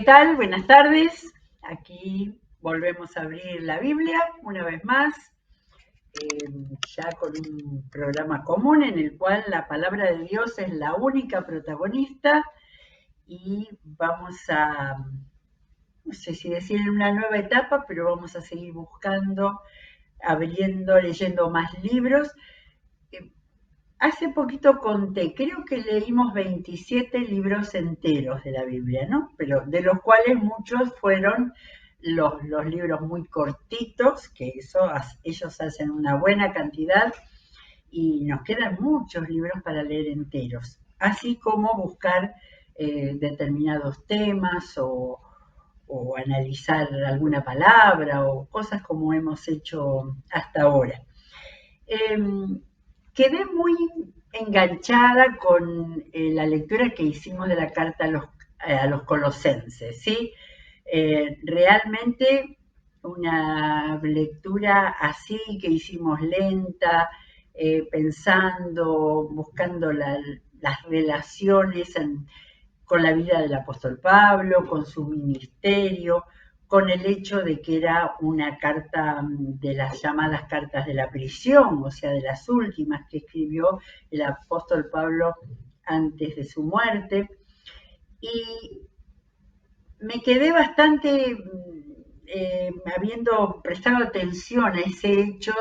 tal? Buenas tardes. Aquí volvemos a abrir la Biblia una vez más, ya con un programa común en el cual la palabra de Dios es la única protagonista y vamos a, no sé si decir en una nueva etapa, pero vamos a seguir buscando, abriendo, leyendo más libros. Hace poquito conté, creo que leímos 27 libros enteros de la Biblia, ¿no? Pero de los cuales muchos fueron los libros muy cortitos, que ellos hacen una buena cantidad y nos quedan muchos libros para leer enteros, así como buscar determinados temas o analizar alguna palabra o cosas como hemos hecho hasta ahora. Quedé muy enganchada con la lectura que hicimos de la carta a los colosenses, ¿sí? Realmente una lectura así que hicimos lenta, pensando, buscando las relaciones con la vida del apóstol Pablo, con su ministerio, con el hecho de que era una carta de las llamadas cartas de la prisión, o sea, de las últimas que escribió el apóstol Pablo antes de su muerte. Y me quedé bastante habiendo prestado atención a ese hecho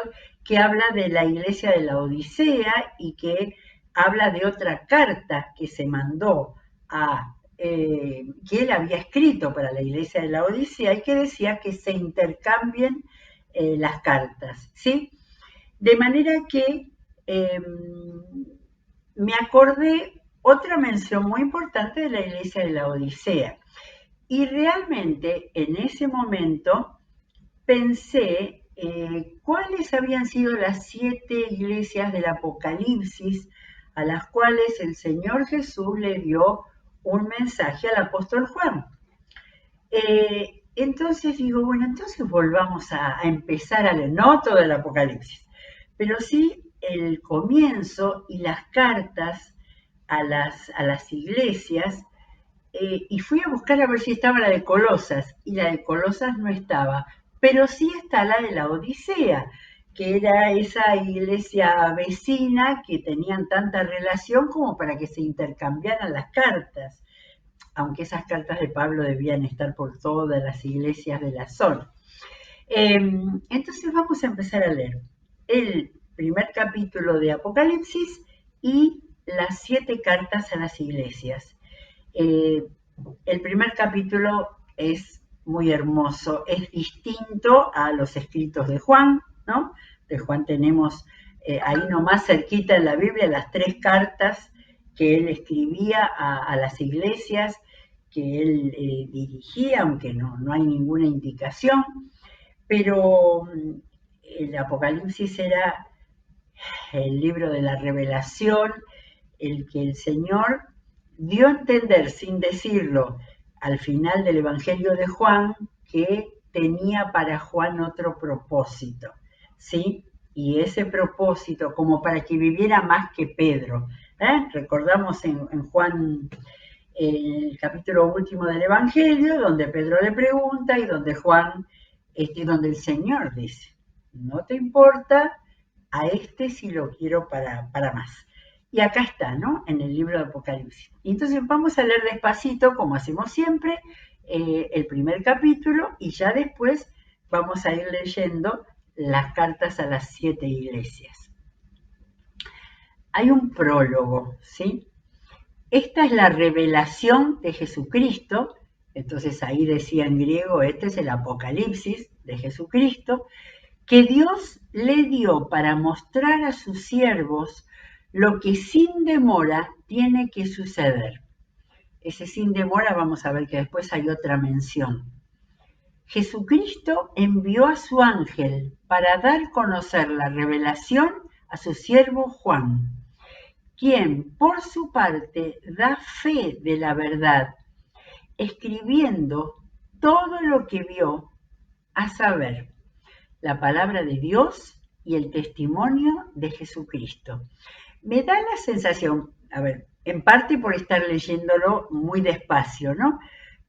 que habla de la iglesia de la Odisea y que habla de otra carta que se mandó que él había escrito para la iglesia de la Odisea y que decía que se intercambien las cartas, ¿sí? De manera que me acordé otra mención muy importante de la iglesia de la Odisea. Y realmente en ese momento pensé cuáles habían sido las 7 iglesias del Apocalipsis a las cuales el Señor Jesús le dio un mensaje al apóstol Juan. Entonces digo, bueno, entonces volvamos a empezar a leer, no todo el Apocalipsis, pero sí el comienzo y las cartas a las iglesias. Y fui a buscar a ver si estaba la de Colosas, y la de Colosas no estaba, pero sí está la de la Odisea, que era esa iglesia vecina que tenían tanta relación como para que se intercambiaran las cartas, aunque esas cartas de Pablo debían estar por todas las iglesias de la zona. Entonces vamos a empezar a leer el primer capítulo de Apocalipsis y las 7 cartas a las iglesias. El primer capítulo es muy hermoso, es distinto a los escritos de Juan, ¿no? De Juan tenemos ahí nomás cerquita en la Biblia las 3 cartas que él escribía a las iglesias, que él dirigía, aunque no hay ninguna indicación, pero el Apocalipsis era el libro de la revelación, el que el Señor dio a entender sin decirlo al final del Evangelio de Juan que tenía para Juan otro propósito, ¿sí? Y ese propósito como para que viviera más que Pedro. Recordamos en Juan el capítulo último del Evangelio, donde Pedro le pregunta y donde Juan, donde el Señor dice, no te importa, a este sí lo quiero para más. Y acá está, ¿no? En el libro de Apocalipsis. Y entonces vamos a leer despacito, como hacemos siempre, el primer capítulo y ya después vamos a ir leyendo las cartas a las 7 iglesias. Hay un prólogo, ¿sí? Esta es la revelación de Jesucristo, entonces ahí decía en griego, este es el Apocalipsis de Jesucristo, que Dios le dio para mostrar a sus siervos lo que sin demora tiene que suceder. Ese sin demora vamos a ver que después hay otra mención. Jesucristo envió a su ángel para dar a conocer la revelación a su siervo Juan, quien por su parte da fe de la verdad, escribiendo todo lo que vio, a saber, la palabra de Dios y el testimonio de Jesucristo. Me da la sensación, a ver, en parte por estar leyéndolo muy despacio, ¿no?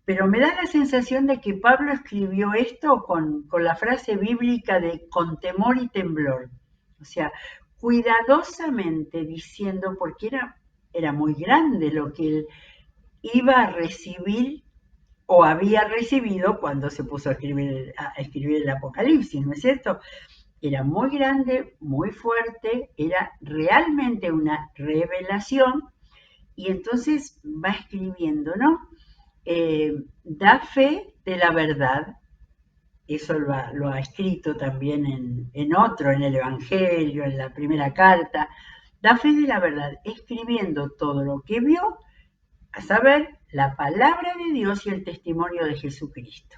pero me da la sensación de que Pablo escribió esto con la frase bíblica de con temor y temblor. O sea, cuidadosamente diciendo, porque era muy grande lo que él iba a recibir o había recibido cuando se puso a escribir el Apocalipsis, ¿no es cierto? Era muy grande, muy fuerte, era realmente una revelación, y entonces va escribiendo, ¿no? Da fe de la verdad, eso lo ha escrito también en el Evangelio, en la primera carta, da fe de la verdad, escribiendo todo lo que vio, a saber, la palabra de Dios y el testimonio de Jesucristo.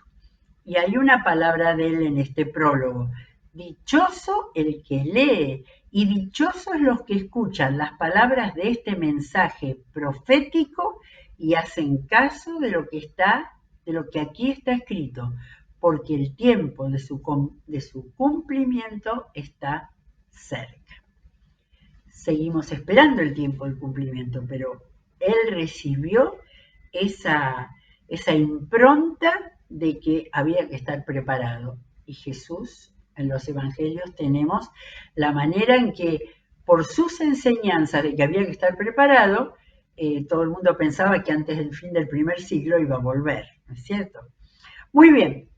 Y hay una palabra de él en este prólogo. Dichoso el que lee y dichosos los que escuchan las palabras de este mensaje profético y hacen caso de lo que aquí está escrito, porque el tiempo de su cumplimiento está cerca. Seguimos esperando el tiempo del cumplimiento, pero él recibió esa impronta de que había que estar preparado. Y Jesús, en los evangelios tenemos la manera en que, por sus enseñanzas de que había que estar preparado, todo el mundo pensaba que antes del fin del primer siglo iba a volver, ¿no es cierto? Muy bien,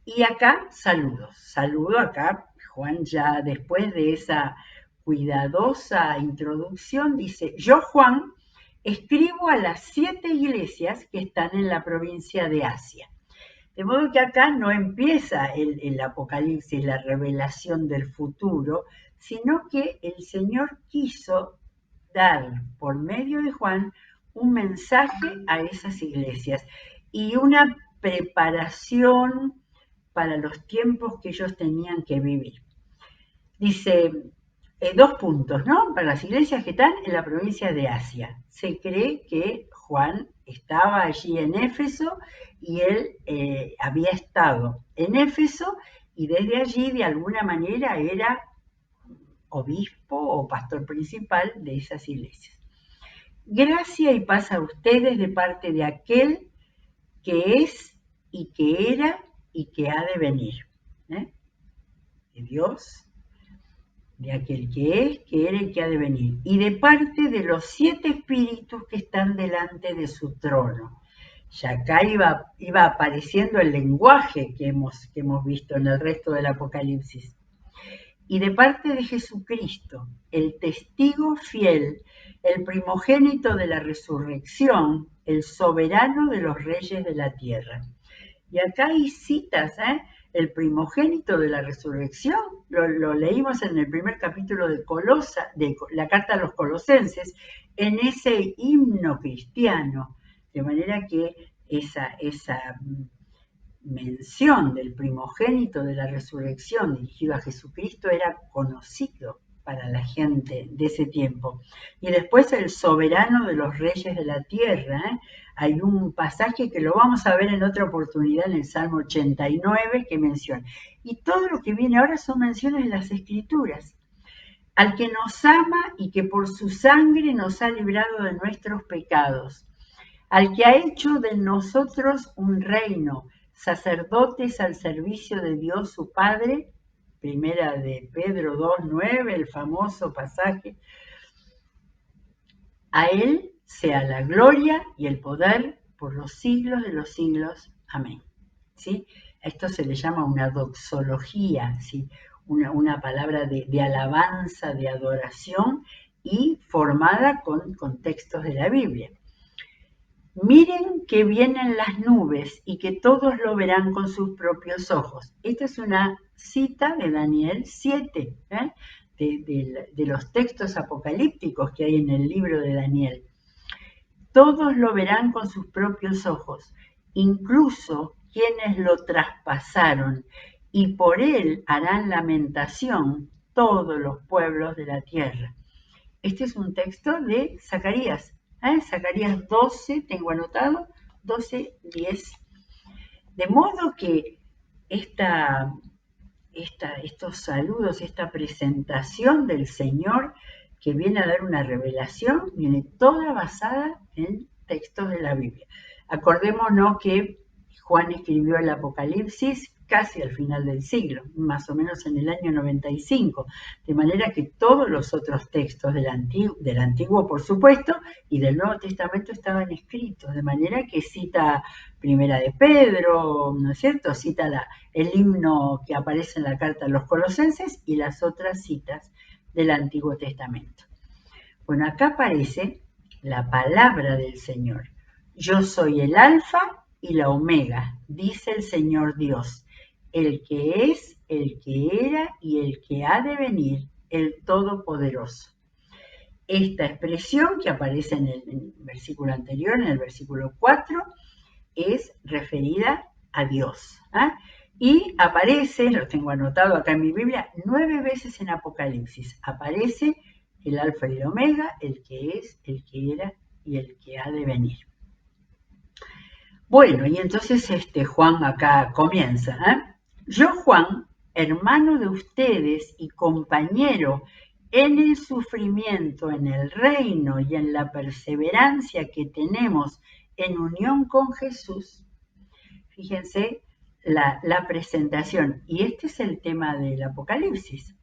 y acá saludos. Saludo acá, Juan ya después de esa cuidadosa introducción dice, yo Juan escribo a las 7 iglesias que están en la provincia de Asia. De modo que acá no empieza el Apocalipsis, la revelación del futuro, sino que el Señor quiso dar por medio de Juan un mensaje a esas iglesias y una preparación para los tiempos que ellos tenían que vivir. Dice, 2 puntos, ¿no? Para las iglesias que están en la provincia de Asia. Se cree que Juan estaba allí en Éfeso y él había estado en Éfeso y desde allí de alguna manera era obispo o pastor principal de esas iglesias. Gracia y paz a ustedes de parte de aquel que es y que era y que ha de venir. ¿Eh? De Dios, de aquel que es, que era y que ha de venir, y de parte de los 7 espíritus que están delante de su trono. Ya acá iba apareciendo el lenguaje que hemos visto en el resto del Apocalipsis. Y de parte de Jesucristo, el testigo fiel, el primogénito de la resurrección, el soberano de los reyes de la tierra. Y acá hay citas, el primogénito de la resurrección, lo leímos en el primer capítulo de la carta a los Colosenses, en ese himno cristiano, de manera que esa mención del primogénito de la resurrección dirigido a Jesucristo era conocido para la gente de ese tiempo. Y después el soberano de los reyes de la tierra. Hay un pasaje que lo vamos a ver en otra oportunidad en el Salmo 89 que menciona. Y todo lo que viene ahora son menciones de las Escrituras. Al que nos ama y que por su sangre nos ha librado de nuestros pecados. Al que ha hecho de nosotros un reino, sacerdotes al servicio de Dios su Padre, primera de Pedro 2:9, el famoso pasaje. A él sea la gloria y el poder por los siglos de los siglos. Amén. ¿Sí? Esto se le llama una doxología, ¿sí? Una palabra de alabanza, de adoración y formada con textos de la Biblia. Miren que vienen las nubes y que todos lo verán con sus propios ojos. Esta es una cita de Daniel 7, de los textos apocalípticos que hay en el libro de Daniel. Todos lo verán con sus propios ojos, incluso quienes lo traspasaron, y por él harán lamentación todos los pueblos de la tierra. Este es un texto de Zacarías. Zacarías 12, tengo anotado, 12:10. De modo que estos saludos, esta presentación del Señor que viene a dar una revelación, viene toda basada en textos de la Biblia. Acordémonos que Juan escribió el Apocalipsis casi al final del siglo, más o menos en el año 95, de manera que todos los otros textos del Antiguo, por supuesto, y del Nuevo Testamento estaban escritos, de manera que cita Primera de Pedro, ¿no es cierto? Cita el himno que aparece en la carta a los Colosenses y las otras citas del Antiguo Testamento. Bueno, acá aparece la palabra del Señor. Yo soy el Alfa y la Omega, dice el Señor Dios, el que es, el que era y el que ha de venir, el Todopoderoso. Esta expresión que aparece en el versículo anterior, en el versículo 4, es referida a Dios. Y aparece, lo tengo anotado acá en mi Biblia, 9 veces en Apocalipsis. Aparece el Alfa y el Omega, el que es, el que era y el que ha de venir. Bueno, y entonces Juan acá comienza. Yo, Juan, hermano de ustedes y compañero en el sufrimiento, en el reino y en la perseverancia que tenemos en unión con Jesús. Fíjense la presentación. Y este es el tema del Apocalipsis.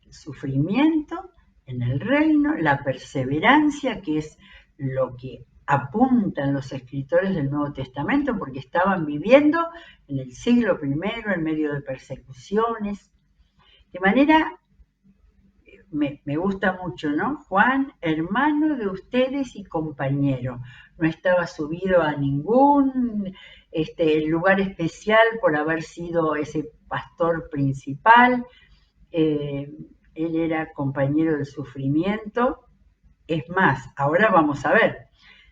El sufrimiento en el reino, la perseverancia, que es lo que apuntan los escritores del Nuevo Testamento, porque estaban viviendo en el siglo I en medio de persecuciones. De manera, me gusta mucho, ¿no? Juan, hermano de ustedes y compañero. No estaba subido a ningún lugar especial por haber sido ese pastor principal. Él era compañero del sufrimiento. Es más, ahora vamos a ver.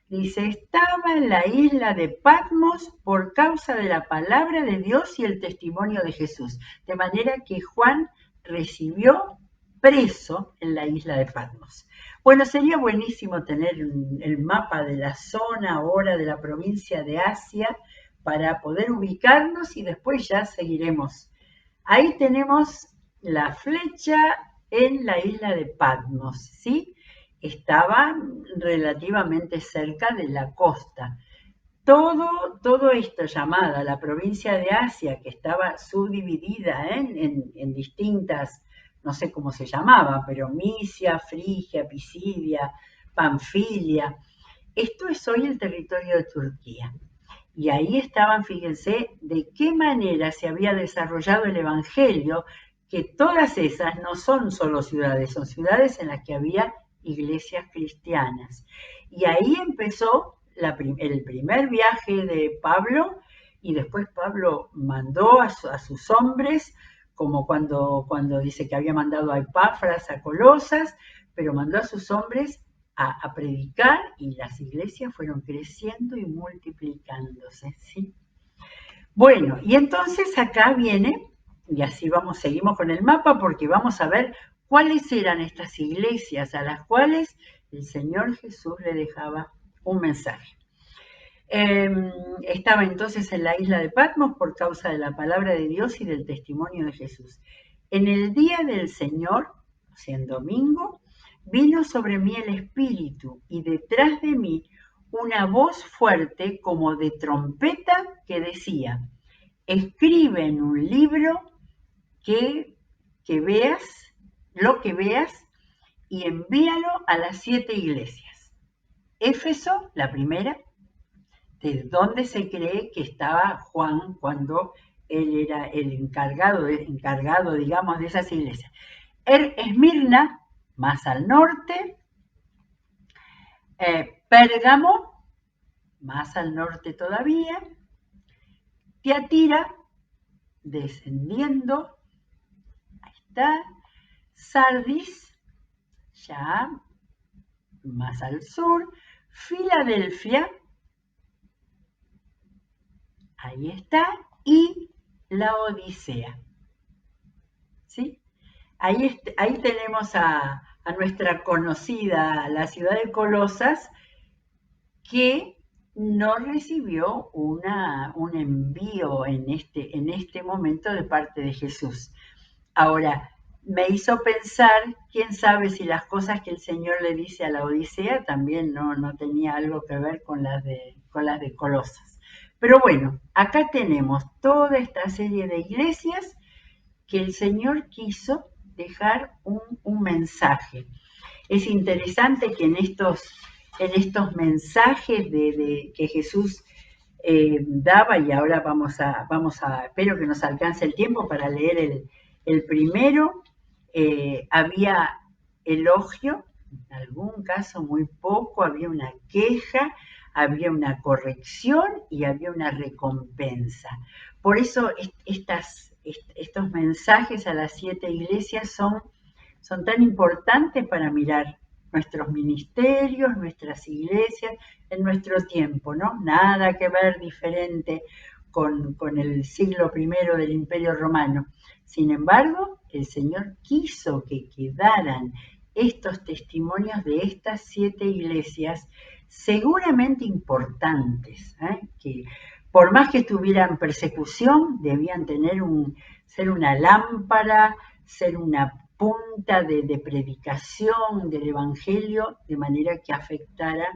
Dice, estaba en la isla de Patmos por causa de la palabra de Dios y el testimonio de Jesús. De manera que Juan recibió preso en la isla de Patmos. Bueno, sería buenísimo tener el mapa de la zona ahora de la provincia de Asia para poder ubicarnos y después ya seguiremos. Ahí tenemos la flecha en la isla de Patmos, ¿sí? Estaba relativamente cerca de la costa. Todo esto llamada la provincia de Asia, que estaba subdividida en distintas, no sé cómo se llamaba, pero Misia, Frigia, Pisidia, Panfilia. Esto es hoy el territorio de Turquía. Y ahí estaban, fíjense, de qué manera se había desarrollado el Evangelio, que todas esas no son solo ciudades, son ciudades en las que había iglesias cristianas. Y ahí empezó el primer viaje de Pablo, y después Pablo mandó a sus hombres, como cuando dice que había mandado a Epafras, a Colosas, pero mandó a sus hombres a predicar y las iglesias fueron creciendo y multiplicándose, ¿sí? Bueno, y entonces acá viene, y así seguimos con el mapa porque vamos a ver cuáles eran estas iglesias a las cuales el Señor Jesús le dejaba un mensaje. Estaba entonces en la isla de Patmos por causa de la palabra de Dios y del testimonio de Jesús. En el día del Señor, o sea, en domingo, vino sobre mí el Espíritu y detrás de mí una voz fuerte como de trompeta que decía, escribe en un libro que veas, lo que veas, y envíalo a las 7 iglesias. Éfeso, la primera, de donde se cree que estaba Juan cuando él era el encargado, digamos, de esas iglesias. Esmirna, más al norte, Pérgamo, más al norte todavía, Tiatira, descendiendo, ahí está, Sardis, ya más al sur, Filadelfia, ahí está, y la Odisea, ¿sí? Ahí tenemos a nuestra conocida, la ciudad de Colosas, que no recibió un envío en este momento de parte de Jesús. Ahora, me hizo pensar, quién sabe si las cosas que el Señor le dice a la Odisea también no tenía algo que ver con las de con las de Colosas. Pero bueno, acá tenemos toda esta serie de iglesias que el Señor quiso dejar un mensaje. Es interesante que en estos mensajes que Jesús daba, y ahora vamos a, espero que nos alcance el tiempo para leer el primero, había elogio, en algún caso muy poco, había una queja, había una corrección y había una recompensa. Por eso estos mensajes a las 7 iglesias son tan importantes para mirar nuestros ministerios, nuestras iglesias, en nuestro tiempo, ¿no? Nada que ver diferente con el siglo I del Imperio Romano. Sin embargo, el Señor quiso que quedaran estos testimonios de estas 7 iglesias seguramente importantes, que por más que tuvieran persecución, debían ser una lámpara, ser una punta de predicación del Evangelio, de manera que afectara,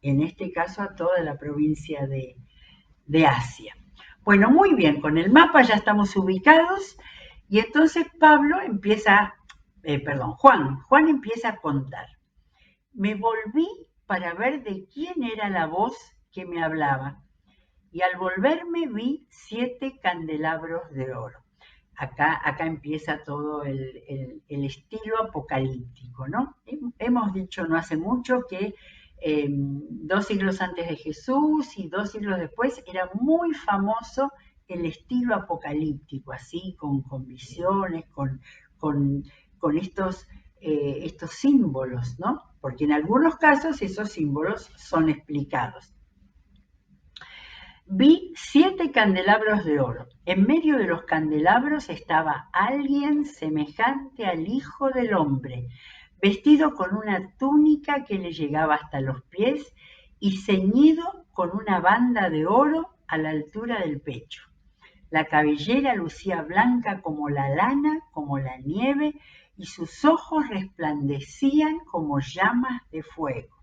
en este caso, a toda la provincia de Asia. Bueno, muy bien, con el mapa ya estamos ubicados y entonces Juan empieza a contar. Me volví para ver de quién era la voz que me hablaba y al volverme vi 7 candelabros de oro. Acá empieza todo el estilo apocalíptico, ¿no? Hemos dicho no hace mucho que 2 siglos antes de Jesús y 2 siglos después era muy famoso el estilo apocalíptico, así, con visiones, con estos símbolos, ¿no? Porque en algunos casos esos símbolos son explicados. Vi 7 candelabros de oro. En medio de los candelabros estaba alguien semejante al Hijo del Hombre, vestido con una túnica que le llegaba hasta los pies y ceñido con una banda de oro a la altura del pecho. La cabellera lucía blanca como la lana, como la nieve, y sus ojos resplandecían como llamas de fuego.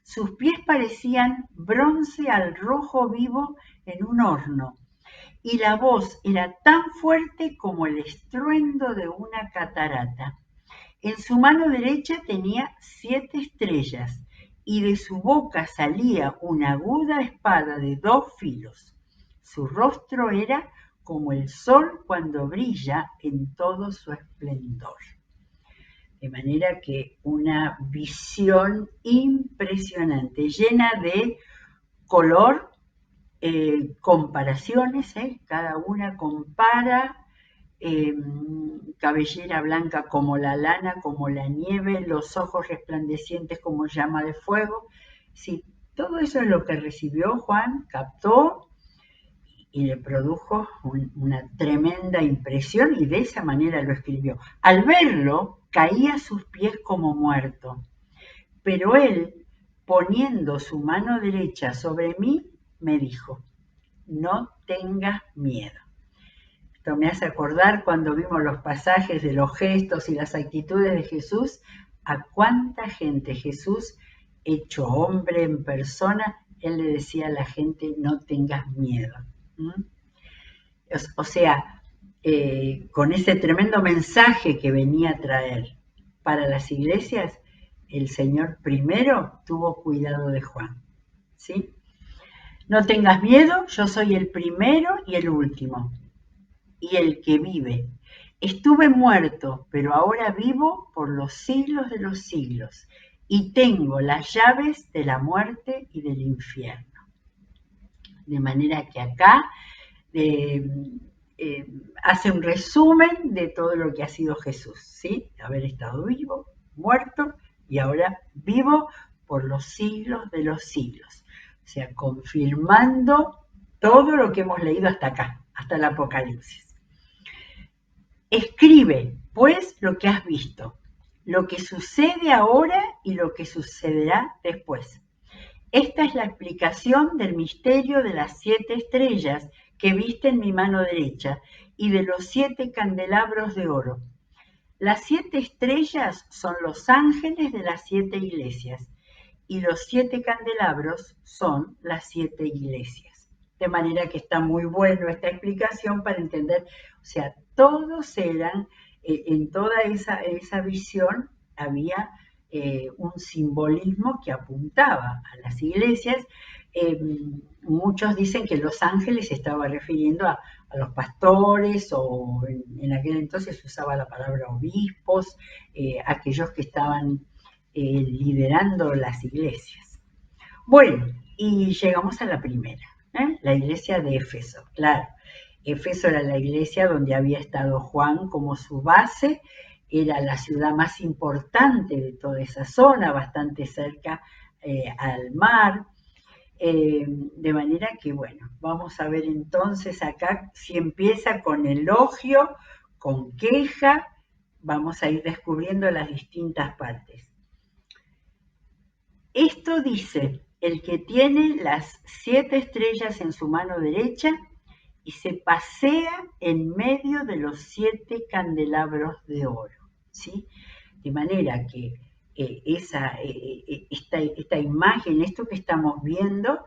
Sus pies parecían bronce al rojo vivo en un horno, y la voz era tan fuerte como el estruendo de una catarata. En su mano derecha tenía 7 estrellas, y de su boca salía una aguda espada de 2 filos. Su rostro era como el sol cuando brilla en todo su esplendor. De manera que una visión impresionante, llena de color, comparaciones, cada una compara, cabellera blanca como la lana, como la nieve, los ojos resplandecientes como llama de fuego. Sí, todo eso es lo que recibió Juan, captó y le produjo una tremenda impresión y de esa manera lo escribió. Al verlo, caía a sus pies como muerto, pero él, poniendo su mano derecha sobre mí, me dijo, no tengas miedo. Esto me hace acordar cuando vimos los pasajes de los gestos y las actitudes de Jesús, a cuánta gente Jesús, hecho hombre en persona, él le decía a la gente, no tengas miedo. O sea, con ese tremendo mensaje que venía a traer para las iglesias, el Señor primero tuvo cuidado de Juan, ¿sí? No tengas miedo, yo soy el primero y el último, y el que vive. Estuve muerto, pero ahora vivo por los siglos de los siglos, y tengo las llaves de la muerte y del infierno. De manera que acá hace un resumen de todo lo que ha sido Jesús, ¿sí? Haber estado vivo, muerto y ahora vivo por los siglos de los siglos. O sea, confirmando todo lo que hemos leído hasta acá, hasta el Apocalipsis. Escribe, pues, lo que has visto, lo que sucede ahora y lo que sucederá después. Esta es la explicación del misterio de las 7 estrellas que viste en mi mano derecha y de los 7 candelabros de oro. Las 7 estrellas son los ángeles de las 7 iglesias y los 7 candelabros son las 7 iglesias. De manera que está muy bueno esta explicación para entender, o sea, todos eran, en toda esa visión había un simbolismo que apuntaba a las iglesias. Muchos dicen que los ángeles se estaba refiriendo a los pastores, o en aquel entonces se usaba la palabra obispos, aquellos que estaban liderando las iglesias. Bueno, y llegamos a la primera, la iglesia de Éfeso. Claro, Éfeso era la iglesia donde había estado Juan como su base, era la ciudad más importante de toda esa zona, bastante cerca al mar. De manera que, bueno, vamos a ver entonces acá si empieza con elogio, con queja, vamos a ir descubriendo las distintas partes. Esto dice el que tiene las 7 estrellas en su mano derecha y se pasea en medio de los 7 candelabros de oro, ¿sí? De manera que esta imagen, esto que estamos viendo,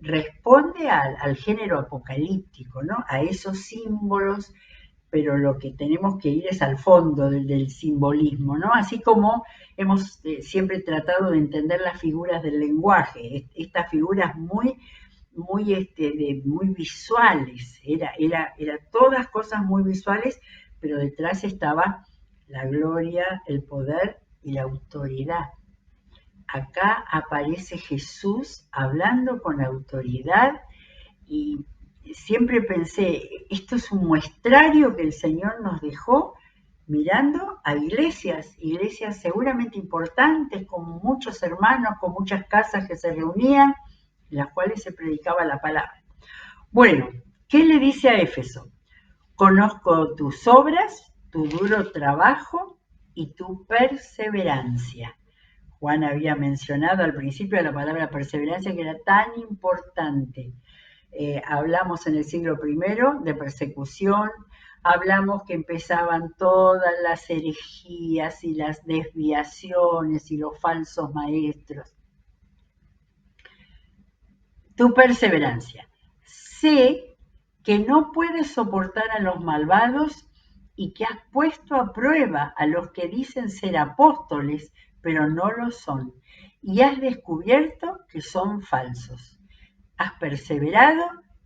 responde al género apocalíptico, ¿no? A esos símbolos, pero lo que tenemos que ir es al fondo del simbolismo, ¿no? Así como hemos siempre tratado de entender las figuras del lenguaje, estas figuras muy visuales, era todas cosas muy visuales, pero detrás estaba la gloria, el poder y la autoridad. Acá aparece Jesús hablando con autoridad, y siempre pensé, esto es un muestrario que el Señor nos dejó mirando a iglesias seguramente importantes, con muchos hermanos, con muchas casas que se reunían, en las cuales se predicaba la palabra. Bueno, ¿qué le dice a Éfeso? Conozco tus obras, tu duro trabajo y tu perseverancia. Juan había mencionado al principio la palabra perseverancia, que era tan importante. Hablamos en el siglo I de persecución, hablamos que empezaban todas las herejías y las desviaciones y los falsos maestros. Tu perseverancia. Sé que no puedes soportar a los malvados y que has puesto a prueba a los que dicen ser apóstoles, pero no lo son, y has descubierto que son falsos. Has perseverado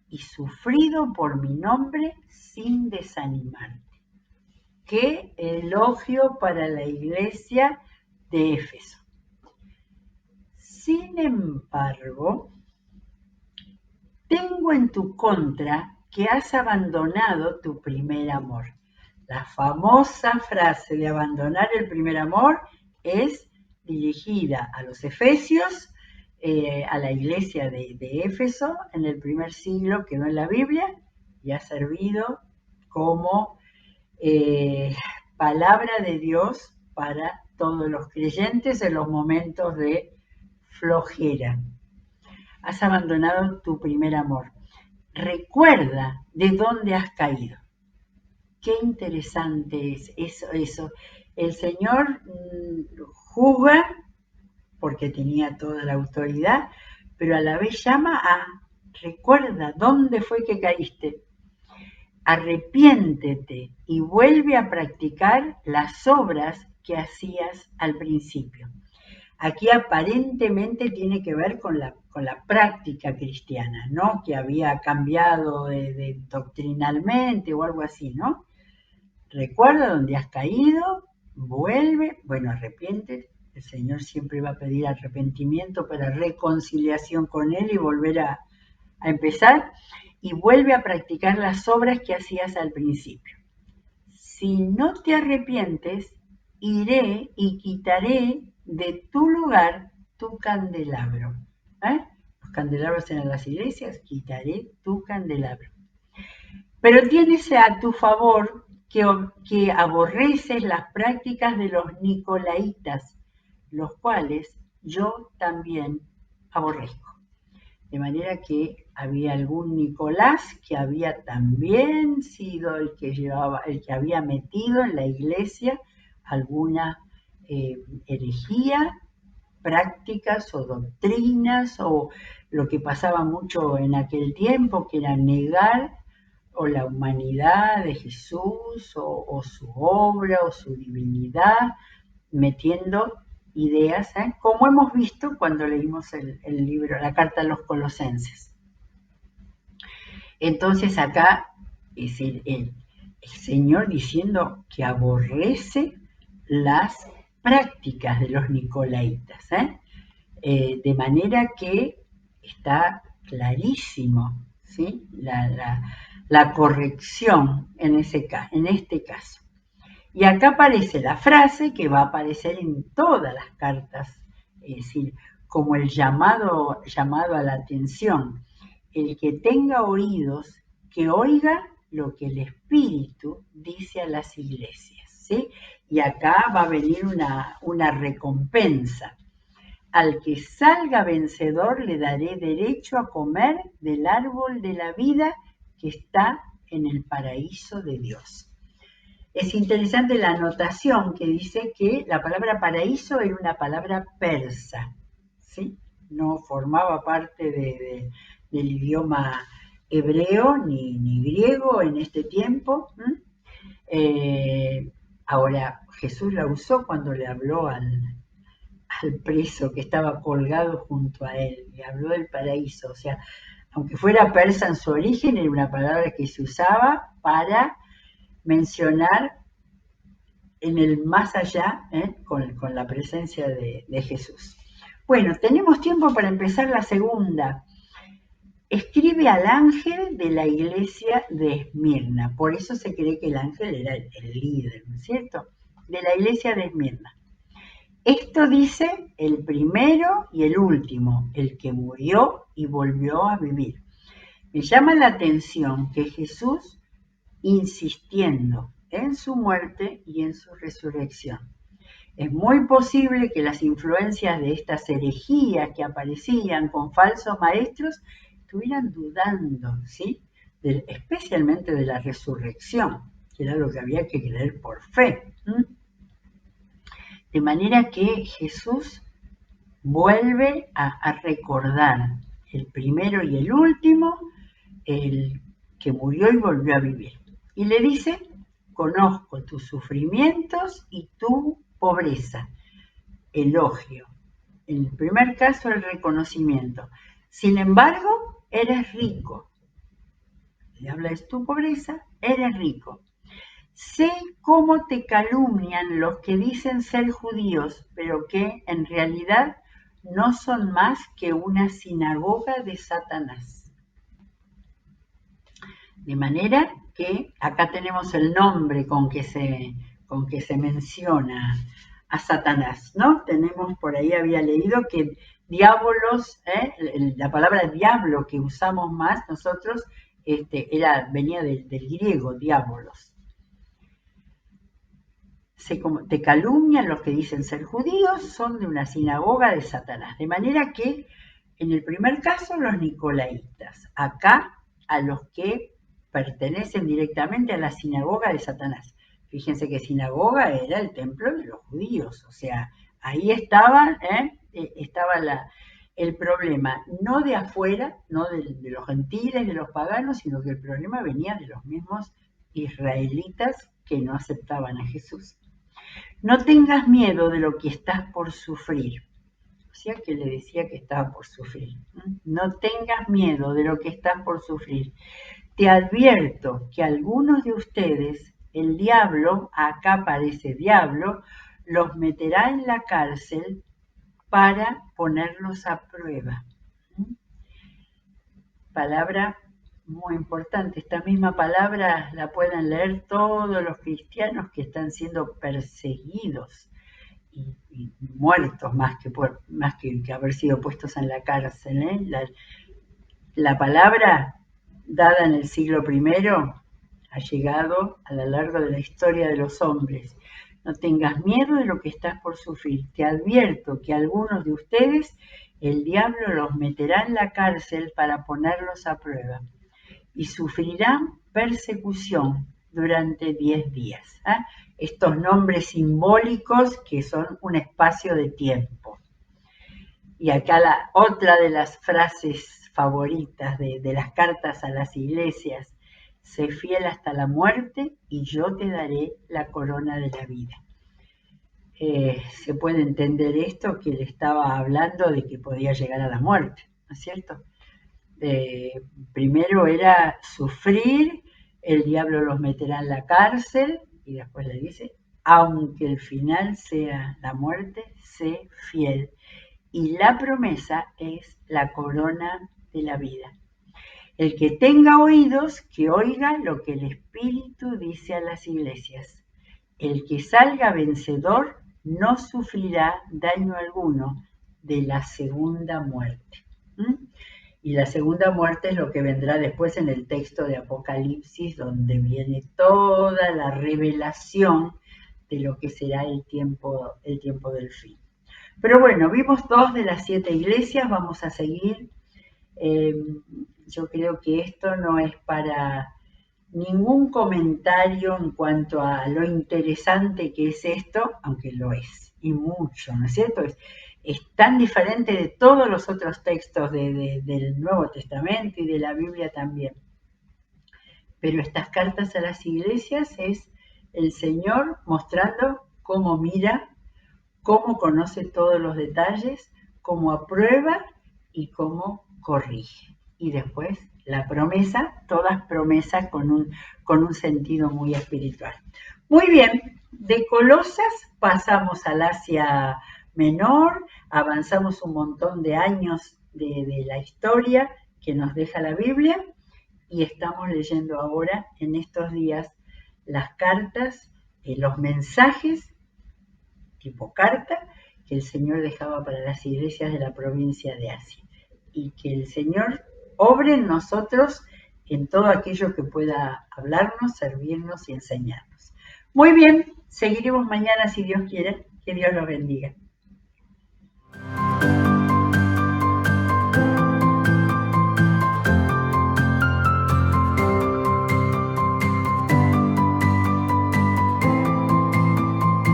y sufrido por mi nombre sin desanimarte. Qué elogio para la iglesia de Éfeso. Sin embargo, tengo en tu contra que has abandonado tu primer amor. La famosa frase de abandonar el primer amor es dirigida a los efesios, a la iglesia de Éfeso en el primer siglo, quedó en la Biblia y ha servido como palabra de Dios para todos los creyentes en los momentos de flojera. Has abandonado tu primer amor. Recuerda de dónde has caído. Qué interesante es eso. El Señor juzga porque tenía toda la autoridad, pero a la vez llama a recuerda dónde fue que caíste. Arrepiéntete y vuelve a practicar las obras que hacías al principio. Aquí aparentemente tiene que ver con la práctica cristiana, ¿no? Que había cambiado doctrinalmente o algo así, ¿no? Recuerda dónde has caído, vuelve, bueno, arrepiéntete. El Señor siempre va a pedir arrepentimiento para reconciliación con Él y volver a empezar, y vuelve a practicar las obras que hacías al principio. Si no te arrepientes, iré y quitaré de tu lugar tu candelabro. Los candelabros en las iglesias, quitaré tu candelabro. Pero tienes a tu favor que aborreces las prácticas de los nicolaitas, los cuales yo también aborrezco. De manera que había algún Nicolás que había también sido el que había metido en la iglesia alguna herejía, prácticas o doctrinas o lo que pasaba mucho en aquel tiempo, que era negar o la humanidad de Jesús o su obra o su divinidad, metiendo ideas, como hemos visto cuando leímos el libro, la carta a los Colosenses. Entonces acá es el Señor diciendo que aborrece las prácticas de los nicolaitas, de manera que está clarísimo, ¿sí? la corrección en este caso. Y acá aparece la frase que va a aparecer en todas las cartas, es decir, como el llamado a la atención. El que tenga oídos, que oiga lo que el Espíritu dice a las iglesias, ¿sí? Y acá va a venir una recompensa. Al que salga vencedor le daré derecho a comer del árbol de la vida que está en el paraíso de Dios. Es interesante la anotación que dice que la palabra paraíso era una palabra persa, ¿sí? No formaba parte del idioma hebreo ni griego en este tiempo. Ahora, Jesús la usó cuando le habló al preso que estaba colgado junto a él, le habló del paraíso. O sea, aunque fuera persa en su origen, era una palabra que se usaba para mencionar en el más allá, con la presencia de Jesús. Bueno, tenemos tiempo para empezar la segunda. Escribe al ángel de la iglesia de Esmirna. Por eso se cree que el ángel era el líder, ¿no es cierto? De la iglesia de Esmirna. Esto dice el primero y el último, el que murió y volvió a vivir. Me llama la atención que Jesús, insistiendo en su muerte y en su resurrección. Es muy posible que las influencias de estas herejías que aparecían con falsos maestros estuvieran dudando, ¿sí? Especialmente de la resurrección, que era lo que había que creer por fe. De manera que Jesús vuelve a recordar el primero y el último, el que murió y volvió a vivir. Y le dice: conozco tus sufrimientos y tu pobreza. Elogio. En el primer caso, el reconocimiento. Sin embargo, eres rico. Le habla de tu pobreza, eres rico. Sé cómo te calumnian los que dicen ser judíos, pero que en realidad no son más que una sinagoga de Satanás. De manera que acá tenemos el nombre con que se menciona a Satanás, ¿no? Tenemos, por ahí había leído que diabolos, la palabra diablo que usamos más nosotros, venía del griego, diabolos. Te calumnian los que dicen ser judíos, son de una sinagoga de Satanás. De manera que, en el primer caso, los nicolaitas. Acá, a los que pertenecen directamente a la sinagoga de Satanás. Fíjense que sinagoga era el templo de los judíos. O sea, ahí estaba el problema, no de afuera, no de los gentiles, de los paganos, sino que el problema venía de los mismos israelitas que no aceptaban a Jesús. No tengas miedo de lo que estás por sufrir. O sea que le decía que estaba por sufrir. No tengas miedo de lo que estás por sufrir. Te advierto que algunos de ustedes, el diablo, acá aparece diablo, los meterá en la cárcel para ponerlos a prueba. Palabra muy importante. Esta misma palabra la pueden leer todos los cristianos que están siendo perseguidos y muertos más que haber sido puestos en la cárcel. La palabra dada en el siglo I ha llegado a lo largo de la historia de los hombres. No tengas miedo de lo que estás por sufrir. Te advierto que algunos de ustedes el diablo los meterá en la cárcel para ponerlos a prueba y sufrirán persecución durante 10 días. Estos nombres simbólicos que son un espacio de tiempo. Y acá otra de las frases favoritas de las cartas a las iglesias: sé fiel hasta la muerte y yo te daré la corona de la vida. Se puede entender esto, que él estaba hablando de que podía llegar a la muerte, ¿no es cierto? Primero era sufrir, el diablo los meterá en la cárcel, y después le dice, aunque el final sea la muerte, sé fiel. Y la promesa es la corona de la vida. El que tenga oídos, que oiga lo que el Espíritu dice a las iglesias. El que salga vencedor no sufrirá daño alguno de la segunda muerte. ¿Mm? Y la segunda muerte es lo que vendrá después en el texto de Apocalipsis, donde viene toda la revelación de lo que será el tiempo del fin. Pero bueno, vimos 2 de las 7 iglesias, vamos a seguir. Eh, yo creo que esto no es para ningún comentario en cuanto a lo interesante que es esto, aunque lo es, y mucho, ¿no es cierto? Es tan diferente de todos los otros textos del Nuevo Testamento y de la Biblia también. Pero estas cartas a las iglesias es el Señor mostrando cómo mira, cómo conoce todos los detalles, cómo aprueba y cómo corrige. Y después la promesa, todas promesas con un sentido muy espiritual. Muy bien, de Colosas pasamos al Asia Menor, avanzamos un montón de años de la historia que nos deja la Biblia, y estamos leyendo ahora en estos días las cartas, los mensajes tipo carta que el Señor dejaba para las iglesias de la provincia de Asia. Y que el Señor obre en nosotros en todo aquello que pueda hablarnos, servirnos y enseñarnos. Muy bien, seguiremos mañana si Dios quiere. Que Dios los bendiga.